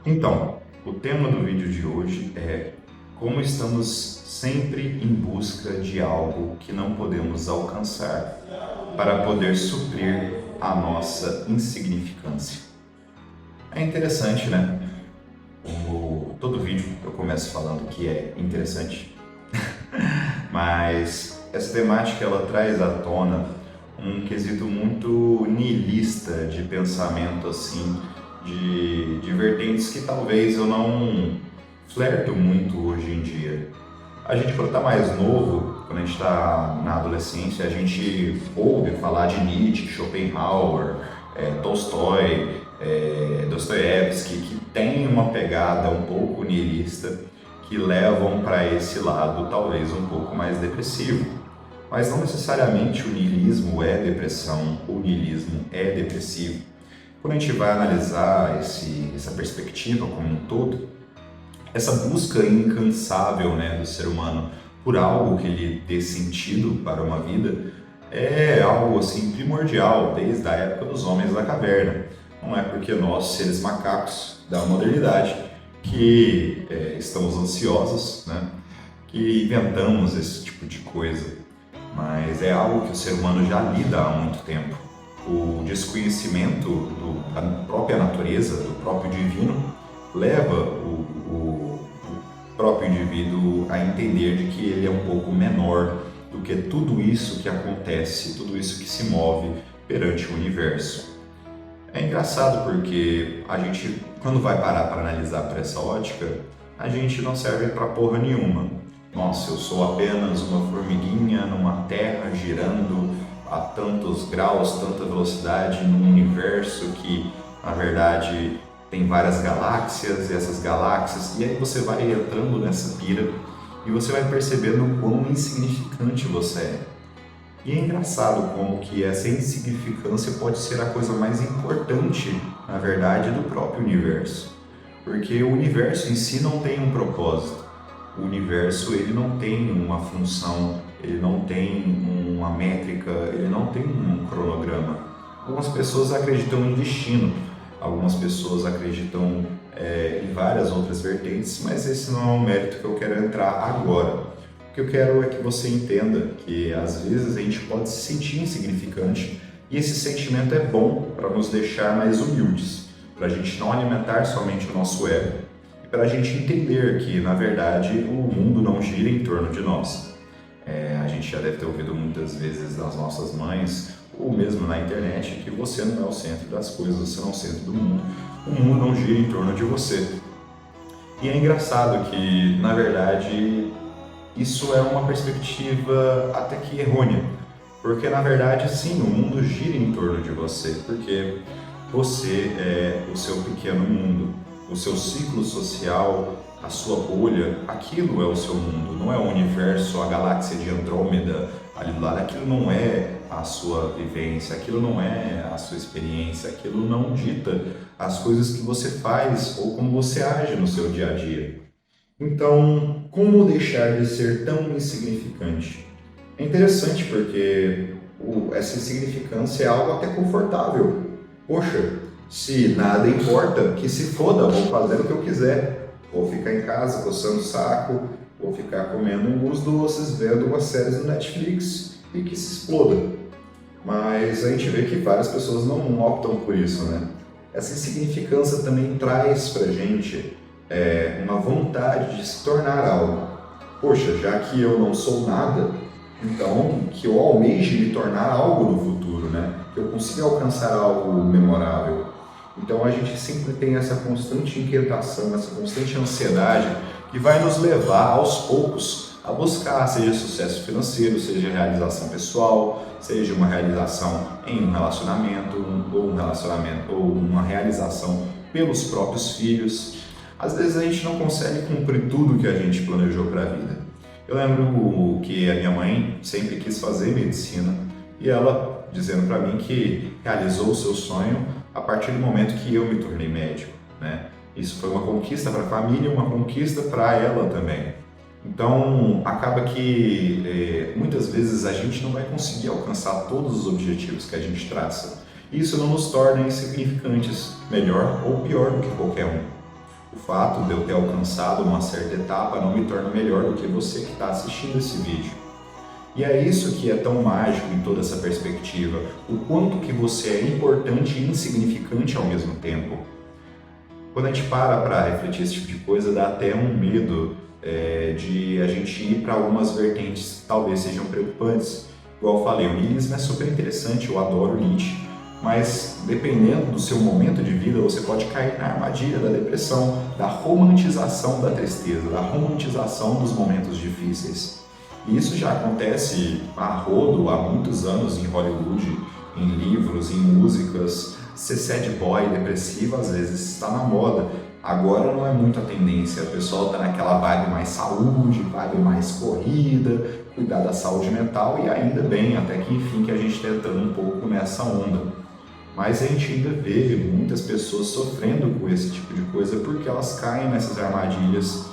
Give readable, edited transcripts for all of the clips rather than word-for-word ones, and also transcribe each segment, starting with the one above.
Então, o tema do vídeo de hoje é como estamos sempre em busca de algo que não podemos alcançar para poder suprir a nossa insignificância. É interessante, né? Como todo vídeo eu começo falando que é interessante, mas essa temática ela traz à tona um quesito muito niilista de pensamento assim, de vertentes que talvez eu não flerto muito hoje em dia. A gente, quando está mais novo, quando a gente está na adolescência, a gente ouve falar de Nietzsche, Schopenhauer, Tolstói, Dostoiévski, que tem uma pegada um pouco niilista, que levam para esse lado talvez um pouco mais depressivo. Mas não necessariamente o niilismo é depressão, o niilismo é depressivo. Quando a gente vai analisar essa perspectiva como um todo, essa busca incansável, né, do ser humano por algo que lhe dê sentido para uma vida é algo assim primordial desde a época dos homens da caverna. Não é porque nós, seres macacos da modernidade, que estamos ansiosos, né, que inventamos esse tipo de coisa, mas é algo que o ser humano já lida há muito tempo. O desconhecimento da própria natureza, do próprio divino, leva o próprio indivíduo a entender de que ele é um pouco menor do que tudo isso que acontece, tudo isso que se move perante o universo. É engraçado porque a gente, quando vai parar para analisar por essa ótica, a gente não serve para porra nenhuma. Nossa, eu sou apenas uma formiguinha numa terra girando a tantos graus, tanta velocidade num universo que, na verdade, tem várias galáxias e essas galáxias, e aí você vai entrando nessa pira e você vai percebendo o quão insignificante você é. E é engraçado como que essa insignificância pode ser a coisa mais importante, na verdade, do próprio universo. Porque o universo em si não tem um propósito. O universo ele não tem uma função, ele não tem uma métrica, ele não tem um cronograma. Algumas pessoas acreditam em destino, algumas pessoas acreditam em várias outras vertentes, mas esse não é um mérito que eu quero entrar agora. O que eu quero é que você entenda que às vezes a gente pode se sentir insignificante e esse sentimento é bom para nos deixar mais humildes, para a gente não alimentar somente o nosso ego e para a gente entender que, na verdade, o mundo não gira em torno de nós. A gente já deve ter ouvido muitas vezes das nossas mães ou mesmo na internet que você não é o centro das coisas, você não é o centro do mundo, o mundo não gira em torno de você. E é engraçado que, na verdade, isso é uma perspectiva até que errônea, porque na verdade sim, o mundo gira em torno de você, porque você é o seu pequeno mundo, o seu ciclo social, a sua bolha, aquilo é o seu mundo, não é o universo, a galáxia de Andrômeda ali do lado, aquilo não é a sua vivência, aquilo não é a sua experiência, aquilo não dita as coisas que você faz ou como você age no seu dia a dia. Então, como deixar de ser tão insignificante? É interessante porque essa insignificância é algo até confortável. Poxa, se nada importa, que se foda, vou fazer o que eu quiser. Vou ficar em casa coçando o saco, vou ficar comendo uns doces, vendo umas séries no Netflix e que se exploda. Mas a gente vê que várias pessoas não optam por isso, né? Essa insignificância também traz pra gente uma vontade de se tornar algo. Poxa, já que eu não sou nada, então que eu almeje me tornar algo no futuro, né? Que eu consiga alcançar algo memorável. Então a gente sempre tem essa constante inquietação, essa constante ansiedade que vai nos levar aos poucos a buscar, seja sucesso financeiro, seja realização pessoal, seja uma realização em um relacionamento, ou uma realização pelos próprios filhos. Às vezes a gente não consegue cumprir tudo que a gente planejou para a vida. Eu lembro que a minha mãe sempre quis fazer medicina e ela dizendo para mim que realizou o seu sonho a partir do momento que eu me tornei médico, né? Isso foi uma conquista para a família e uma conquista para ela também. Então, acaba que muitas vezes a gente não vai conseguir alcançar todos os objetivos que a gente traça. Isso não nos torna insignificantes, melhor ou pior do que qualquer um. O fato de eu ter alcançado uma certa etapa não me torna melhor do que você que está assistindo esse vídeo. E é isso que é tão mágico em toda essa perspectiva, o quanto que você é importante e insignificante ao mesmo tempo. Quando a gente para refletir esse tipo de coisa, dá até um medo de a gente ir para algumas vertentes que talvez sejam preocupantes. Igual eu falei, o niilismo é super interessante, eu adoro Nietzsche, mas dependendo do seu momento de vida, você pode cair na armadilha da depressão, da romantização da tristeza, da romantização dos momentos difíceis. E isso já acontece a rodo há muitos anos em Hollywood, em livros, em músicas. Ser sad boy, depressivo, às vezes está na moda. Agora não é muito a tendência, o pessoal está naquela vibe mais saúde, vibe mais corrida, cuidar da saúde mental, e ainda bem, até que enfim que a gente está entrando um pouco nessa onda. Mas a gente ainda vê muitas pessoas sofrendo com esse tipo de coisa porque elas caem nessas armadilhas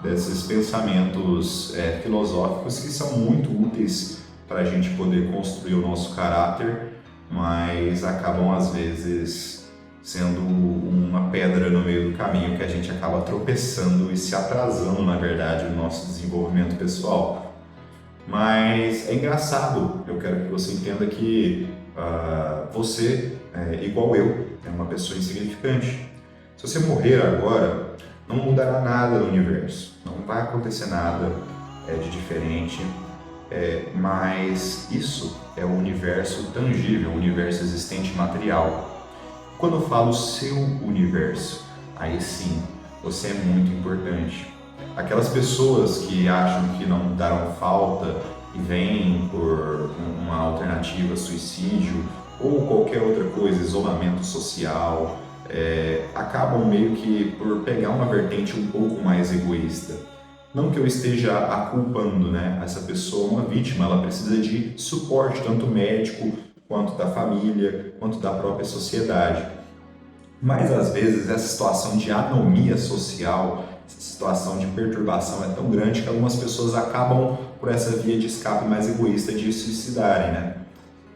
desses pensamentos filosóficos que são muito úteis para a gente poder construir o nosso caráter, mas acabam às vezes sendo uma pedra no meio do caminho que a gente acaba tropeçando e se atrasando, na verdade, no nosso desenvolvimento pessoal. Mas é engraçado, eu quero que você entenda que você, igual eu, é uma pessoa insignificante. Se você morrer agora, não mudará nada no universo, não vai acontecer nada de diferente, mas isso é o universo tangível, o universo existente material. Quando eu falo seu universo, aí sim, você é muito importante. Aquelas pessoas que acham que não darão falta e vêm por uma alternativa, suicídio ou qualquer outra coisa, isolamento social, acabam meio que por pegar uma vertente um pouco mais egoísta. Não que eu esteja aculpando, essa pessoa, uma vítima, ela precisa de suporte, tanto médico, quanto da família, quanto da própria sociedade. Mas às vezes essa situação de anomia social, essa situação de perturbação é tão grande que algumas pessoas acabam por essa via de escape mais egoísta de se suicidarem,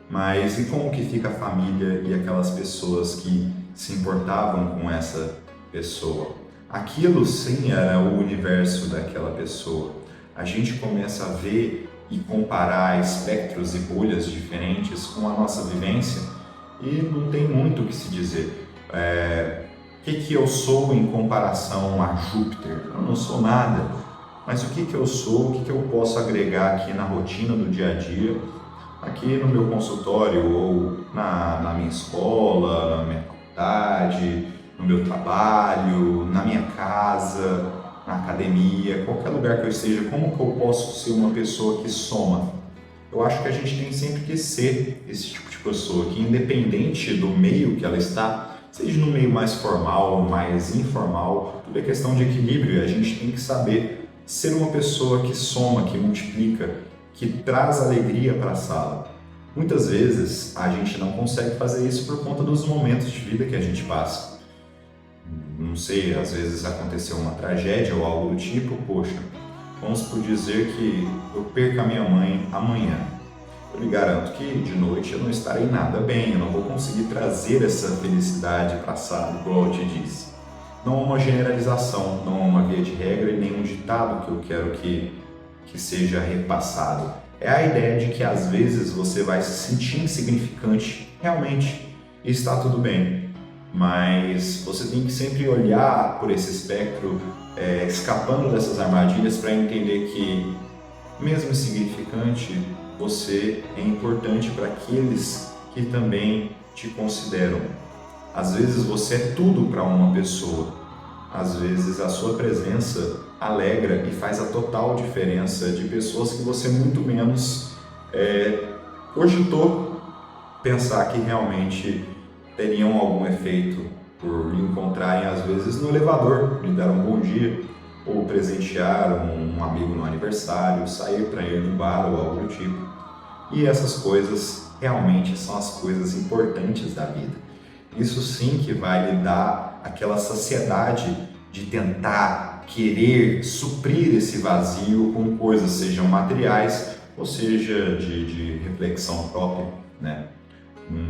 Mas e como que fica a família e aquelas pessoas que se importavam com essa pessoa? Aquilo sim era o universo daquela pessoa. A gente começa a ver e comparar espectros e bolhas diferentes com a nossa vivência e não tem muito o que se dizer. O que eu sou em comparação a Júpiter? Eu não sou nada. Mas o que eu sou, o que eu posso agregar aqui na rotina do dia a dia, aqui no meu consultório ou na minha escola, na minha faculdade, no meu trabalho, na minha casa, na academia, qualquer lugar que eu esteja, como que eu posso ser uma pessoa que soma? Eu acho que a gente tem sempre que ser esse tipo de pessoa, que independente do meio que ela está, seja no meio mais formal, mais informal, tudo é questão de equilíbrio e a gente tem que saber ser uma pessoa que soma, que multiplica, que traz alegria para a sala. Muitas vezes a gente não consegue fazer isso por conta dos momentos de vida que a gente passa. Não sei, às vezes aconteceu uma tragédia ou algo do tipo, poxa, vamos por dizer que eu perca a minha mãe amanhã. Eu lhe garanto que de noite eu não estarei nada bem, eu não vou conseguir trazer essa felicidade para a sala, igual eu te disse. Não há uma generalização, não há uma via de regra e nenhum ditado que eu quero que seja repassado. É a ideia de que às vezes você vai se sentir insignificante, realmente, e está tudo bem. Mas você tem que sempre olhar por esse espectro, escapando dessas armadilhas para entender que, mesmo insignificante, você é importante para aqueles que também te consideram. Às vezes você é tudo para uma pessoa, às vezes a sua presença alegra e faz a total diferença de pessoas que você muito menos cogitou pensar que realmente teriam algum efeito por lhe encontrarem às vezes no elevador, lhe dar um bom dia, ou presentear um amigo no aniversário, sair para ir no bar ou algo do tipo. E essas coisas realmente são as coisas importantes da vida. Isso sim que vai lhe dar aquela saciedade de tentar querer suprir esse vazio com coisas, sejam materiais ou seja de reflexão própria,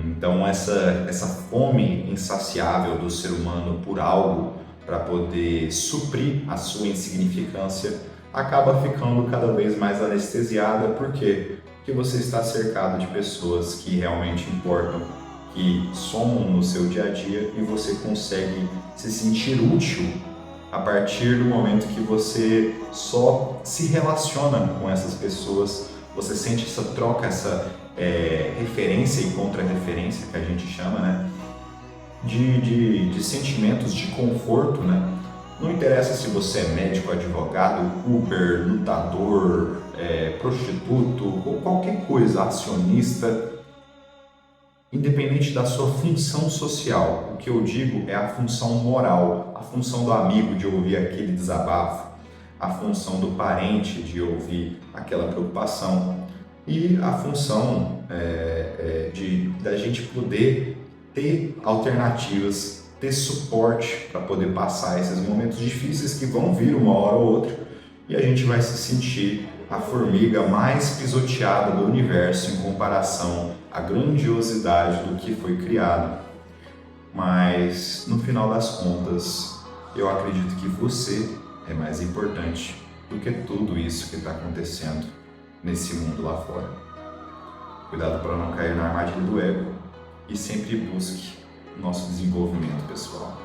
Então essa fome insaciável do ser humano por algo para poder suprir a sua insignificância acaba ficando cada vez mais anestesiada. Por quê? Porque você está cercado de pessoas que realmente importam, que somam no seu dia a dia e você consegue se sentir útil a partir do momento que você só se relaciona com essas pessoas, você sente essa troca, essa referência e contra-referência que a gente chama, né? De sentimentos de conforto, né? Não interessa se você é médico, advogado, Uber, lutador, prostituto ou qualquer coisa, acionista, independente da sua função social. O que eu digo é a função moral, a função do amigo de ouvir aquele desabafo, a função do parente de ouvir aquela preocupação e a função da gente poder ter alternativas, ter suporte para poder passar esses momentos difíceis que vão vir uma hora ou outra e a gente vai se sentir a formiga mais pisoteada do universo em comparação à grandiosidade do que foi criado. Mas no final das contas, eu acredito que você é mais importante do que tudo isso que está acontecendo nesse mundo lá fora. Cuidado para não cair na armadilha do ego e sempre busque nosso desenvolvimento pessoal.